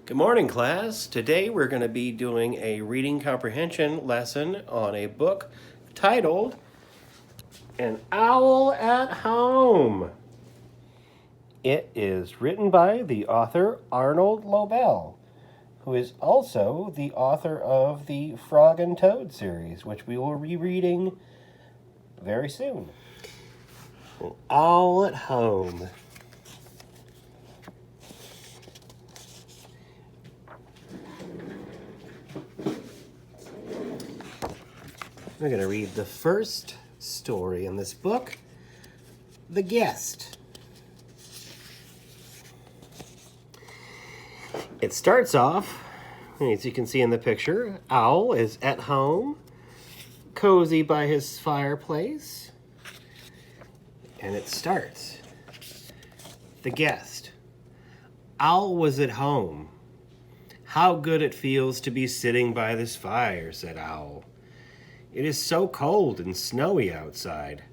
Good morning, class. Today we're going to be doing a reading comprehension lesson on a book titled An Owl at Home. It is written by the author Arnold Lobel, who is also the author of the Frog and Toad series, which we will be reading very soon. An Owl at Home. We're going to read the first story in this book, The Guest. It starts off, as you can see in the picture, Owl is at home, cozy by his fireplace. And it starts, The Guest. Owl was at home. How good it feels to be sitting by this fire, said Owl. It is so cold and snowy outside.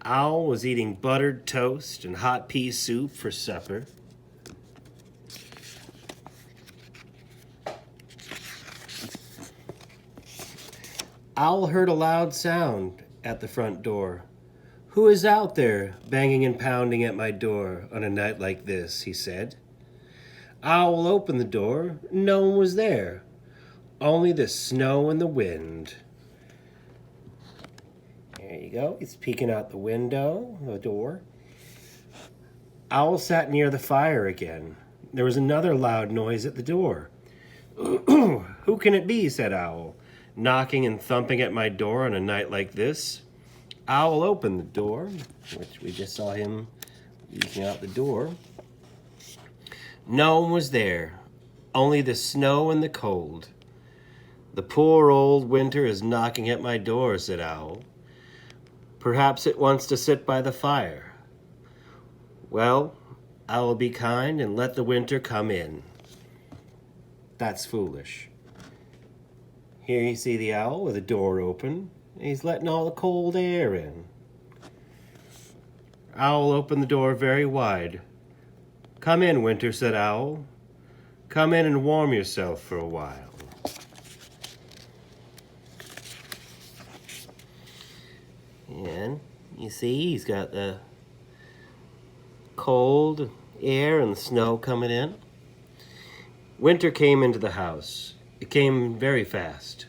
Owl was eating buttered toast and hot pea soup for supper. Owl heard a loud sound at the front door. Who is out there banging and pounding at my door on a night like this, he said. Owl opened the door. No one was there. Only the snow and the wind. There you go. He's peeking out the window, the door. Owl sat near the fire again. There was another loud noise at the door. Who can it be, said Owl, knocking and thumping at my door on a night like this. Owl opened the door, which we just saw him peeking out the door. No one was there, only the snow and the cold. The poor old winter is knocking at my door, said Owl. Perhaps it wants to sit by the fire. Well, I will be kind and let the winter come in. That's foolish. Here you see the owl with the door open. He's letting all the cold air in. Owl opened the door very wide. Come in, Winter, said Owl. Come in and warm yourself for a while. And you see he's got the cold air and the snow coming in. Winter came into the house. It came very fast.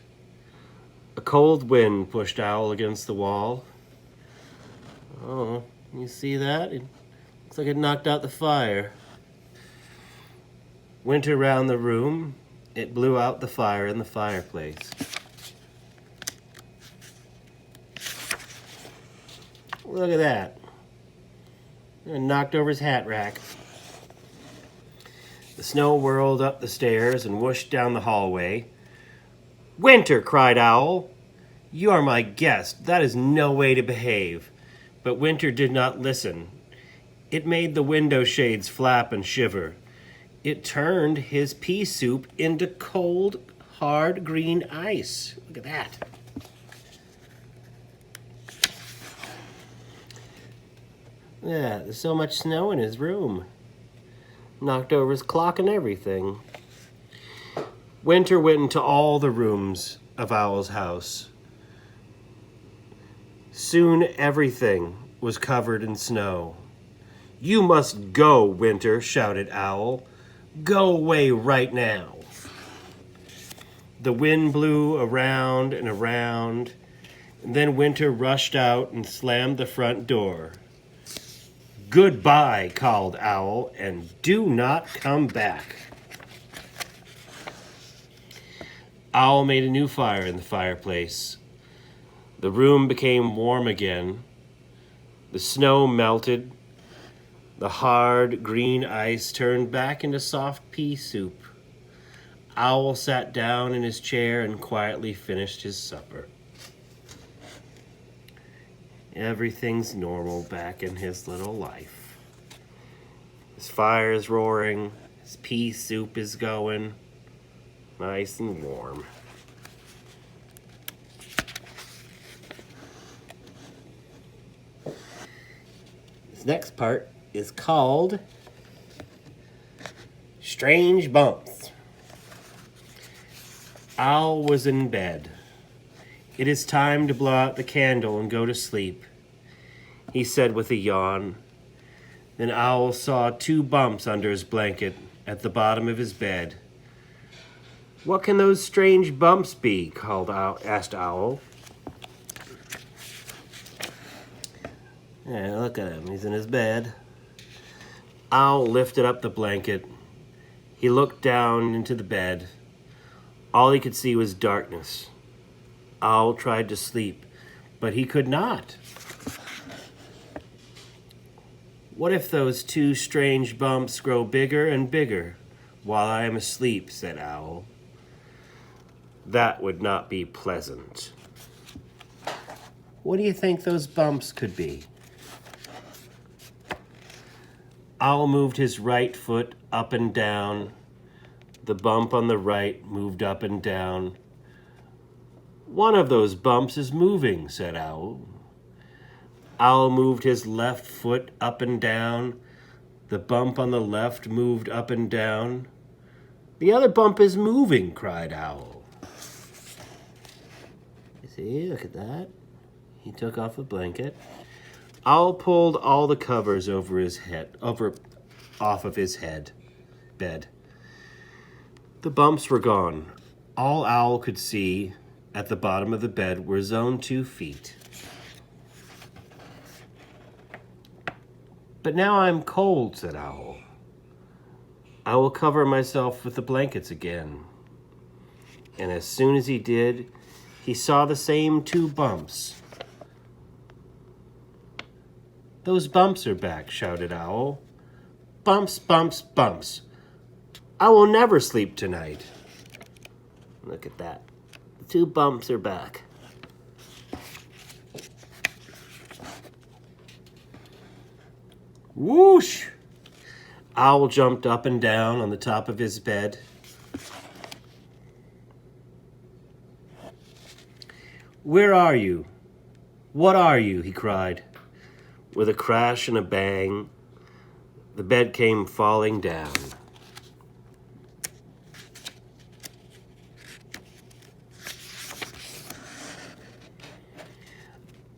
A cold wind pushed Owl against the wall. Oh, you see that? It looks like it knocked out the fire. Winter round the room. It blew out the fire in the fireplace. Look at that. And knocked over his hat rack. The snow whirled up the stairs and whooshed down the hallway. Winter, cried Owl. You are my guest. That is no way to behave. But Winter did not listen. It made the window shades flap and shiver. It turned his pea soup into cold, hard green ice. Look at that. Yeah, there's so much snow in his room. Knocked over his clock and everything. Winter went into all the rooms of Owl's house. Soon everything was covered in snow. You must go, Winter, shouted Owl. Go away right now. The wind blew around and around, and then Winter rushed out and slammed the front door. Goodbye, called Owl, and do not come back. Owl made a new fire in the fireplace. The room became warm again. The snow melted. The hard green ice turned back into soft pea soup. Owl sat down in his chair and quietly finished his supper. Everything's normal back in his little life. His fire is roaring. His pea soup is going. Nice and warm. This next part is called Strange Bumps. Owl was in bed. "It is time to blow out the candle and go to sleep," he said with a yawn. Then Owl saw 2 bumps under his blanket at the bottom of his bed. "What can those strange bumps be?" asked Owl. Yeah, look at him. He's in his bed. Owl lifted up the blanket. He looked down into the bed. All he could see was darkness. Owl tried to sleep, but he could not. "What if those 2 strange bumps grow bigger and bigger while I am asleep?" said Owl. "That would not be pleasant." "What do you think those bumps could be?" Owl moved his right foot up and down. The bump on the right moved up and down. "One of those bumps is moving," said Owl. Owl moved his left foot up and down. The bump on the left moved up and down. "The other bump is moving," cried Owl. See, look at that. He took off a blanket. Owl pulled all the covers off of his bed. The bumps were gone. All Owl could see at the bottom of the bed were his own 2 feet. "But now I'm cold," said Owl. "I will cover myself with the blankets again." And as soon as he did, he saw the same 2 bumps. "Those bumps are back," shouted Owl. "Bumps, bumps, bumps. I will never sleep tonight." Look at that. The 2 bumps are back. Whoosh! Owl jumped up and down on the top of his bed. "Where are you? What are you?" he cried. With a crash and a bang, the bed came falling down.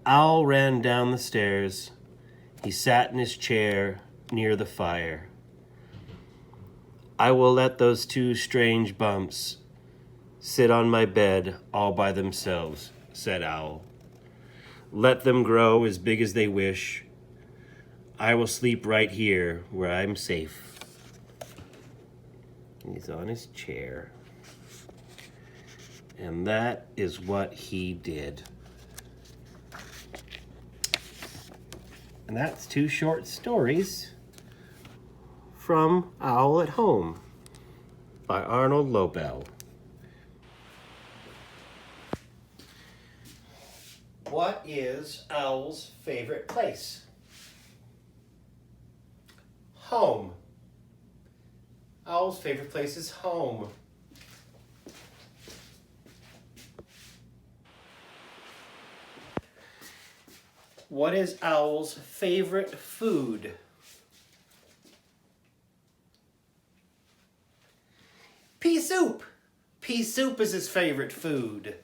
Owl ran down the stairs. He sat in his chair near the fire. "I will let those 2 strange bumps sit on my bed all by themselves," said Owl. "Let them grow as big as they wish. I will sleep right here where I'm safe." He's on his chair. And that is what he did. And that's 2 short stories from Owl at Home by Arnold Lobel. What is Owl's favorite place? Home. Owl's favorite place is home. What is Owl's favorite food? Pea soup. Pea soup is his favorite food.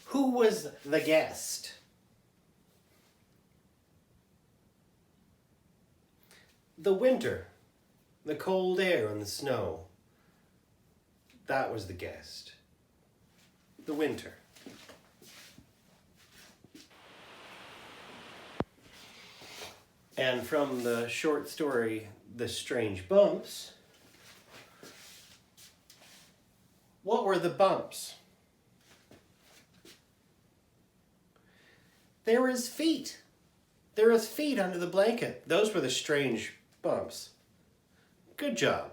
Who was the guest? The winter, the cold air and the snow. That was the guest. The winter. And from the short story, The Strange Bumps, what were the bumps? They were his feet. There were his feet under the blanket. Those were the strange bumps. Good job.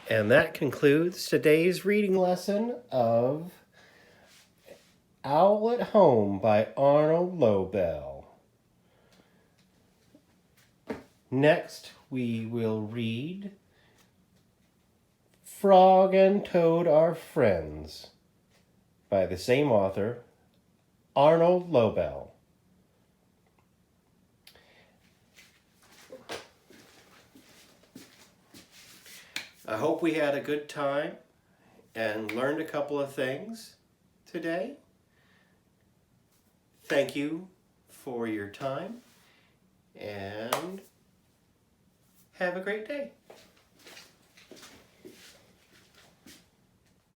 And that concludes today's reading lesson of Owl at Home by Arnold Lobel. Next, we will read Frog and Toad Are Friends by the same author, Arnold Lobel. I hope we had a good time and learned a couple of things today. Thank you for your time and have a great day.